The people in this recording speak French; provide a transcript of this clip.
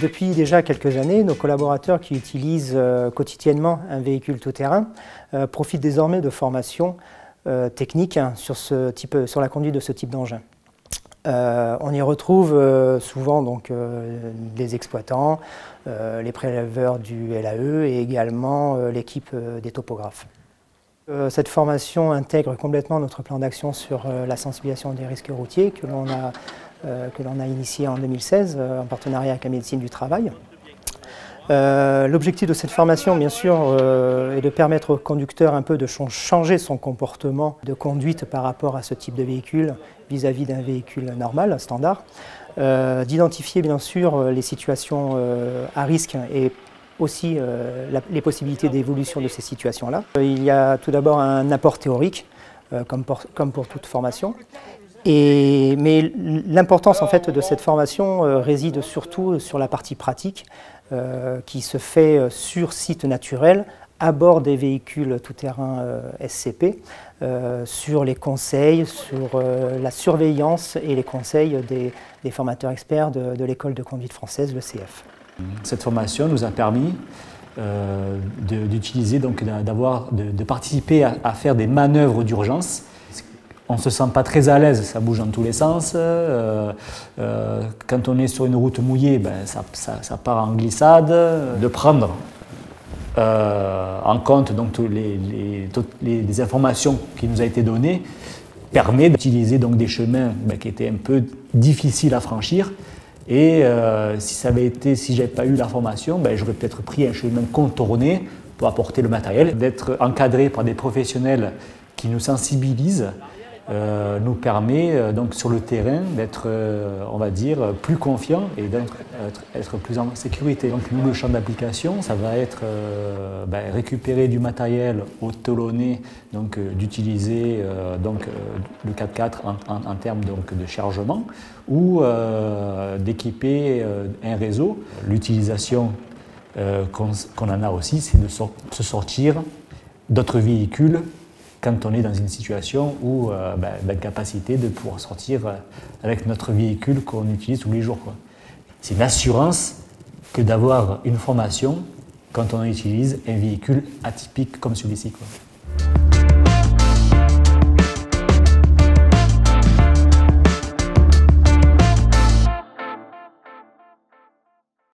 Depuis déjà quelques années, nos collaborateurs qui utilisent quotidiennement un véhicule tout-terrain profitent désormais de formations techniques sur la conduite de ce type d'engin. On y retrouve souvent donc, les exploitants, les préleveurs du LAE et également l'équipe des topographes. Cette formation intègre complètement notre plan d'action sur la sensibilisation des risques routiers que l'on a initié en 2016 en partenariat avec la médecine du travail. L'objectif de cette formation, bien sûr, est de permettre au conducteur un peu de changer son comportement de conduite par rapport à ce type de véhicule vis-à-vis d'un véhicule normal, standard, d'identifier bien sûr les situations à risque et aussi les possibilités d'évolution de ces situations-là. Il y a tout d'abord un apport théorique, comme pour toute formation. Mais l'importance en fait de cette formation réside surtout sur la partie pratique qui se fait sur site naturel, à bord des véhicules tout-terrain SCP, sur les conseils, sur la surveillance et les conseils des formateurs experts de l'école de conduite française, le CF. Cette formation nous a permis de participer à faire des manœuvres d'urgence. On ne se sent pas très à l'aise, ça bouge dans tous les sens. Quand on est sur une route mouillée, ben, ça part en glissade. De prendre en compte donc, toutes les informations qui nous ont été données permet d'utiliser donc, des chemins qui étaient un peu difficiles à franchir. Et si j'avais pas eu la formation, ben, j'aurais peut-être pris un chemin contourné pour apporter le matériel. D'être encadré par des professionnels qui nous sensibilisent nous permet donc sur le terrain d'être, on va dire, plus confiant et d'être plus en sécurité. Donc nous, le champ d'application, ça va être récupérer du matériel autoloné, donc d'utiliser le 4x4 en termes donc, de chargement ou d'équiper un réseau. L'utilisation qu'on en a aussi, c'est de se sortir d'autres véhicules quand on est dans une situation où d'incapacité de pouvoir sortir avec notre véhicule qu'on utilise tous les jours. C'est une assurance que d'avoir une formation quand on utilise un véhicule atypique comme celui-ci.